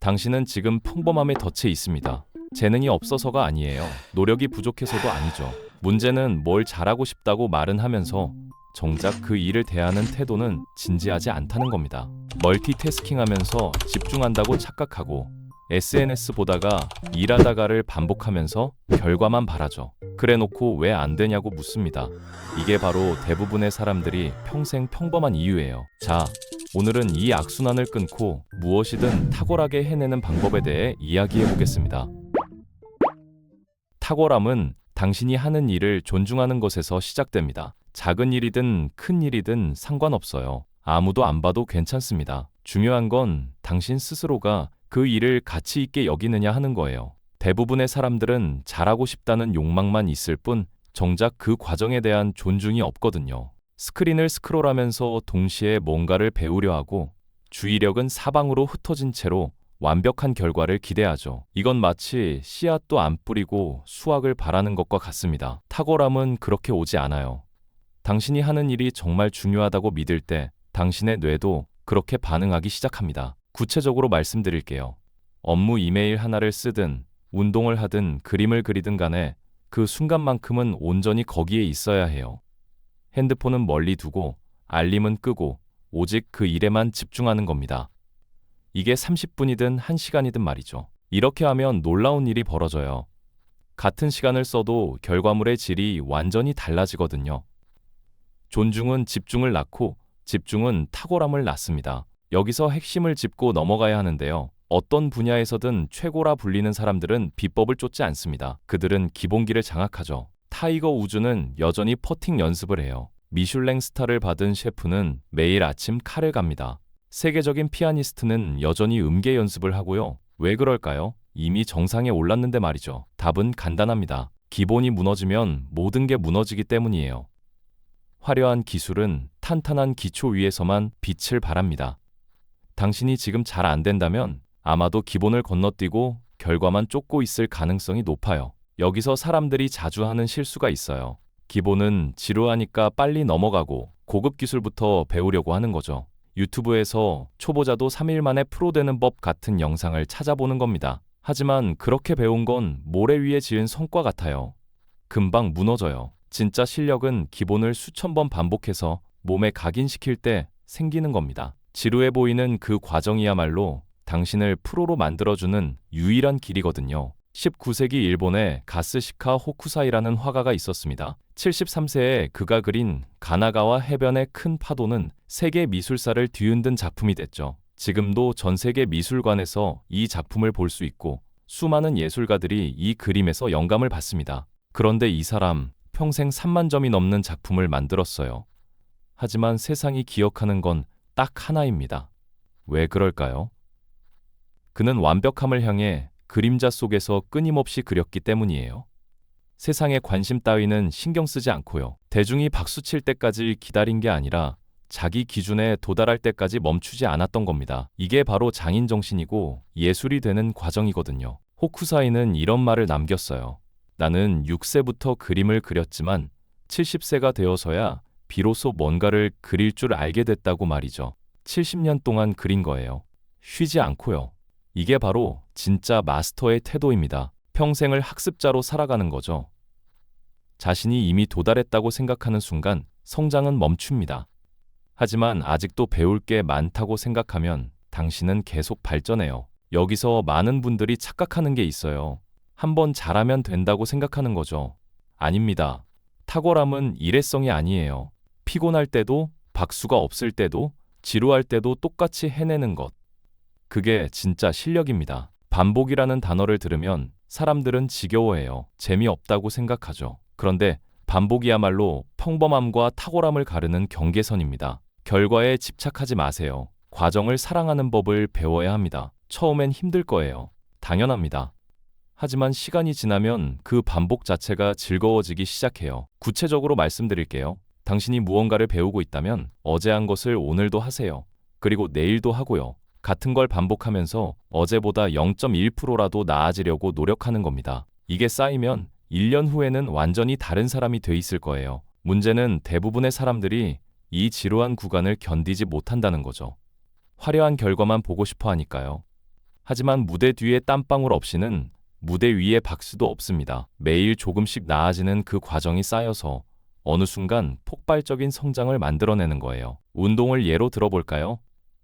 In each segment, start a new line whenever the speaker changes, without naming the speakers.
당신은 지금 평범함에 덫에 있습니다. 재능이 없어서가 아니에요. 노력이 부족해서도 아니죠. 문제는 뭘 잘하고 싶다고 말은 하면서 정작 그 일을 대하는 태도는 진지하지 않다는 겁니다. 멀티태스킹하면서 집중한다고 착각하고 SNS 보다가 일하다가를 반복하면서 결과만 바라죠. 그래놓고 왜 안 되냐고 묻습니다. 이게 바로 대부분의 사람들이 평생 평범한 이유예요. 자, 오늘은 이 악순환을 끊고 무엇이든 탁월하게 해내는 방법에 대해 이야기해 보겠습니다. 탁월함은 당신이 하는 일을 존중하는 것에서 시작됩니다. 작은 일이든 큰 일이든 상관없어요. 아무도 안 봐도 괜찮습니다. 중요한 건 당신 스스로가 그 일을 가치 있게 여기느냐 하는 거예요. 대부분의 사람들은 잘하고 싶다는 욕망만 있을 뿐 정작 그 과정에 대한 존중이 없거든요. 스크린을 스크롤하면서 동시에 뭔가를 배우려 하고 주의력은 사방으로 흩어진 채로 완벽한 결과를 기대하죠. 이건 마치 씨앗도 안 뿌리고 수확을 바라는 것과 같습니다. 탁월함은 그렇게 오지 않아요. 당신이 하는 일이 정말 중요하다고 믿을 때 당신의 뇌도 그렇게 반응하기 시작합니다. 구체적으로 말씀드릴게요. 업무 이메일 하나를 쓰든 운동을 하든 그림을 그리든 간에 그 순간만큼은 온전히 거기에 있어야 해요. 핸드폰은 멀리 두고 알림은 끄고 오직 그 일에만 집중하는 겁니다. 이게 30분이든 1시간이든 말이죠. 이렇게 하면 놀라운 일이 벌어져요. 같은 시간을 써도 결과물의 질이 완전히 달라지거든요. 존중은 집중을 낳고 집중은 탁월함을 낳습니다. 여기서 핵심을 짚고 넘어가야 하는데요. 어떤 분야에서든 최고라 불리는 사람들은 비법을 쫓지 않습니다. 그들은 기본기를 장악하죠. 타이거 우즈는 여전히 퍼팅 연습을 해요. 미슐랭 스타를 받은 셰프는 매일 아침 칼을 갑니다. 세계적인 피아니스트는 여전히 음계 연습을 하고요. 왜 그럴까요? 이미 정상에 올랐는데 말이죠. 답은 간단합니다. 기본이 무너지면 모든 게 무너지기 때문이에요. 화려한 기술은 탄탄한 기초 위에서만 빛을 발합니다. 당신이 지금 잘 안 된다면 아마도 기본을 건너뛰고 결과만 쫓고 있을 가능성이 높아요. 여기서 사람들이 자주 하는 실수가 있어요. 기본은 지루하니까 빨리 넘어가고 고급 기술부터 배우려고 하는 거죠. 유튜브에서 초보자도 3일 만에 프로 되는 법 같은 영상을 찾아보는 겁니다. 하지만 그렇게 배운 건 모래 위에 지은 성과 같아요. 금방 무너져요. 진짜 실력은 기본을 수천 번 반복해서 몸에 각인시킬 때 생기는 겁니다. 지루해 보이는 그 과정이야말로 당신을 프로로 만들어주는 유일한 길이거든요. 19세기 일본에 가스시카 호쿠사이라는 화가가 있었습니다. 73세에 그가 그린 가나가와 해변의 큰 파도는 세계 미술사를 뒤흔든 작품이 됐죠. 지금도 전 세계 미술관에서 이 작품을 볼 수 있고 수많은 예술가들이 이 그림에서 영감을 받습니다. 그런데 이 사람 평생 3만 점이 넘는 작품을 만들었어요. 하지만 세상이 기억하는 건 딱 하나입니다. 왜 그럴까요? 그는 완벽함을 향해 그림자 속에서 끊임없이 그렸기 때문이에요. 세상의 관심 따위는 신경 쓰지 않고요. 대중이 박수칠 때까지 기다린 게 아니라 자기 기준에 도달할 때까지 멈추지 않았던 겁니다. 이게 바로 장인 정신이고 예술이 되는 과정이거든요. 호쿠사이는 이런 말을 남겼어요. 나는 6세부터 그림을 그렸지만 70세가 되어서야 비로소 뭔가를 그릴 줄 알게 됐다고 말이죠. 70년 동안 그린 거예요. 쉬지 않고요. 이게 바로 진짜 마스터의 태도입니다. 평생을 학습자로 살아가는 거죠. 자신이 이미 도달했다고 생각하는 순간 성장은 멈춥니다. 하지만 아직도 배울 게 많다고 생각하면 당신은 계속 발전해요. 여기서 많은 분들이 착각하는 게 있어요. 한번 잘하면 된다고 생각하는 거죠. 아닙니다. 탁월함은 일회성이 아니에요. 피곤할 때도, 박수가 없을 때도, 지루할 때도 똑같이 해내는 것. 그게 진짜 실력입니다. 반복이라는 단어를 들으면 사람들은 지겨워해요. 재미없다고 생각하죠. 그런데 반복이야말로 평범함과 탁월함을 가르는 경계선입니다. 결과에 집착하지 마세요. 과정을 사랑하는 법을 배워야 합니다. 처음엔 힘들 거예요. 당연합니다. 하지만 시간이 지나면 그 반복 자체가 즐거워지기 시작해요. 구체적으로 말씀드릴게요. 당신이 무언가를 배우고 있다면 어제 한 것을 오늘도 하세요. 그리고 내일도 하고요. 같은 걸 반복하면서 어제보다 0.1%라도 나아지려고 노력하는 겁니다. 이게 쌓이면 1년 후에는 완전히 다른 사람이 돼 있을 거예요. 문제는 대부분의 사람들이 이 지루한 구간을 견디지 못한다는 거죠. 화려한 결과만 보고 싶어 하니까요. 하지만 무대 뒤에 땀방울 없이는 무대 위에 박수도 없습니다. 매일 조금씩 나아지는 그 과정이 쌓여서 어느 순간 폭발적인 성장을 만들어내는 거예요. 운동을 예로 들어볼까요?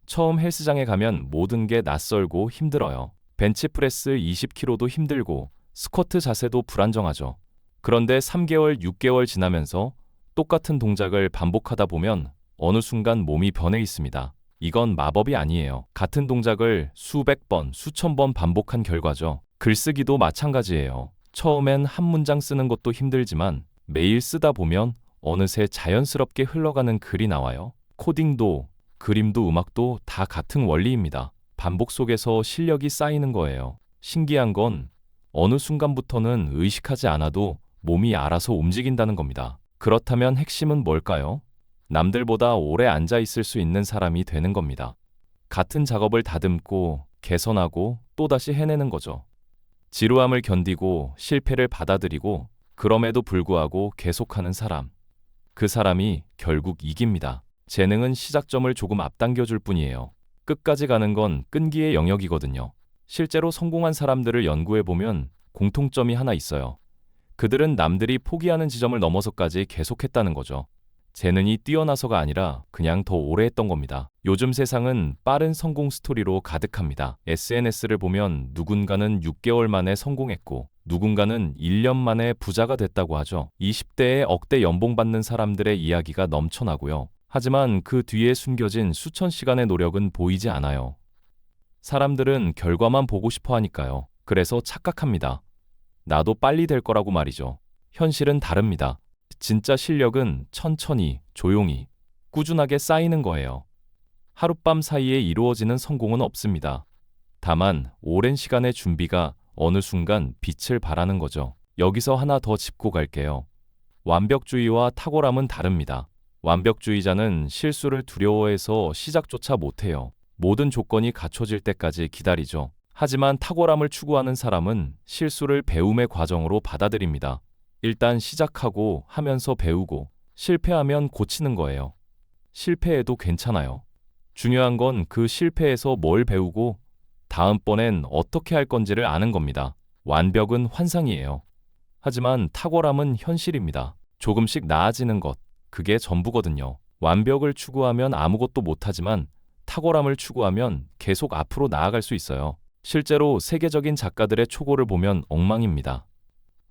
처음 헬스장에 가면 모든 게 낯설고 힘들어요. 벤치프레스 20kg도 힘들고 스쿼트 자세도 불안정하죠. 그런데 3개월, 6개월 지나면서 똑같은 동작을 반복하다 보면 어느 순간 몸이 변해 있습니다. 이건 마법이 아니에요. 같은 동작을 수백 번, 수천 번 반복한 결과죠. 글쓰기도 마찬가지예요. 처음엔 한 문장 쓰는 것도 힘들지만 매일 쓰다 보면 어느새 자연스럽게 흘러가는 글이 나와요. 코딩도, 그림도, 음악도 다 같은 원리입니다. 반복 속에서 실력이 쌓이는 거예요. 신기한 건 어느 순간부터는 의식하지 않아도 몸이 알아서 움직인다는 겁니다. 그렇다면 핵심은 뭘까요? 남들보다 오래 앉아 있을 수 있는 사람이 되는 겁니다. 같은 작업을 다듬고 개선하고 또다시 해내는 거죠. 지루함을 견디고 실패를 받아들이고 그럼에도 불구하고 계속하는 사람. 그 사람이 결국 이깁니다. 재능은 시작점을 조금 앞당겨줄 뿐이에요. 끝까지 가는 건 끈기의 영역이거든요. 실제로 성공한 사람들을 연구해보면 공통점이 하나 있어요. 그들은 남들이 포기하는 지점을 넘어서까지 계속했다는 거죠. 재능이 뛰어나서가 아니라 그냥 더 오래 했던 겁니다. 요즘 세상은 빠른 성공 스토리로 가득합니다. SNS를 보면 누군가는 6개월 만에 성공했고 누군가는 1년 만에 부자가 됐다고 하죠. 20대에 억대 연봉 받는 사람들의 이야기가 넘쳐나고요. 하지만 그 뒤에 숨겨진 수천 시간의 노력은 보이지 않아요. 사람들은 결과만 보고 싶어 하니까요. 그래서 착각합니다. 나도 빨리 될 거라고 말이죠. 현실은 다릅니다. 진짜 실력은 천천히, 조용히, 꾸준하게 쌓이는 거예요. 하룻밤 사이에 이루어지는 성공은 없습니다. 다만 오랜 시간의 준비가 어느 순간 빛을 발하는 거죠. 여기서 하나 더 짚고 갈게요. 완벽주의와 탁월함은 다릅니다. 완벽주의자는 실수를 두려워해서 시작조차 못해요. 모든 조건이 갖춰질 때까지 기다리죠. 하지만 탁월함을 추구하는 사람은 실수를 배움의 과정으로 받아들입니다. 일단 시작하고 하면서 배우고 실패하면 고치는 거예요. 실패해도 괜찮아요. 중요한 건 그 실패에서 뭘 배우고 다음번엔 어떻게 할 건지를 아는 겁니다. 완벽은 환상이에요. 하지만 탁월함은 현실입니다. 조금씩 나아지는 것, 그게 전부거든요. 완벽을 추구하면 아무것도 못하지만 탁월함을 추구하면 계속 앞으로 나아갈 수 있어요. 실제로 세계적인 작가들의 초고를 보면 엉망입니다.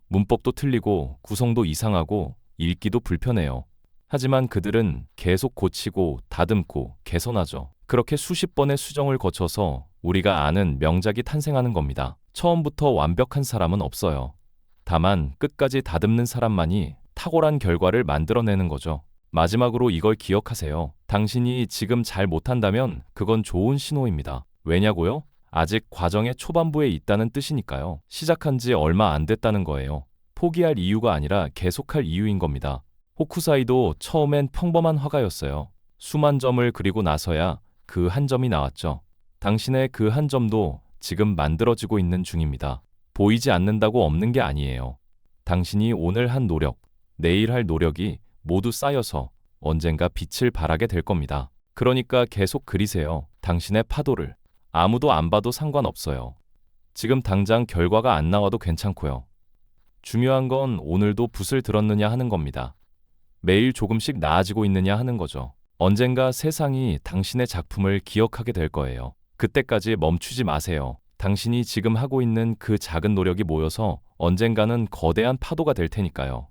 문법도 틀리고 구성도 이상하고 읽기도 불편해요. 하지만 그들은 계속 고치고 다듬고 개선하죠. 그렇게 수십 번의 수정을 거쳐서 우리가 아는 명작이 탄생하는 겁니다. 처음부터 완벽한 사람은 없어요. 다만 끝까지 다듬는 사람만이 탁월한 결과를 만들어내는 거죠. 마지막으로 이걸 기억하세요. 당신이 지금 잘 못한다면 그건 좋은 신호입니다. 왜냐고요? 아직 과정의 초반부에 있다는 뜻이니까요. 시작한 지 얼마 안 됐다는 거예요. 포기할 이유가 아니라 계속할 이유인 겁니다. 호쿠사이도 처음엔 평범한 화가였어요. 수만 점을 그리고 나서야 그 한 점이 나왔죠. 당신의 그 한 점도 지금 만들어지고 있는 중입니다. 보이지 않는다고 없는 게 아니에요. 당신이 오늘 한 노력, 내일 할 노력이 모두 쌓여서 언젠가 빛을 발하게 될 겁니다. 그러니까 계속 그리세요. 당신의 파도를. 아무도 안 봐도 상관없어요. 지금 당장 결과가 안 나와도 괜찮고요. 중요한 건 오늘도 붓을 들었느냐 하는 겁니다. 매일 조금씩 나아지고 있느냐 하는 거죠. 언젠가 세상이 당신의 작품을 기억하게 될 거예요. 그때까지 멈추지 마세요. 당신이 지금 하고 있는 그 작은 노력이 모여서 언젠가는 거대한 파도가 될 테니까요.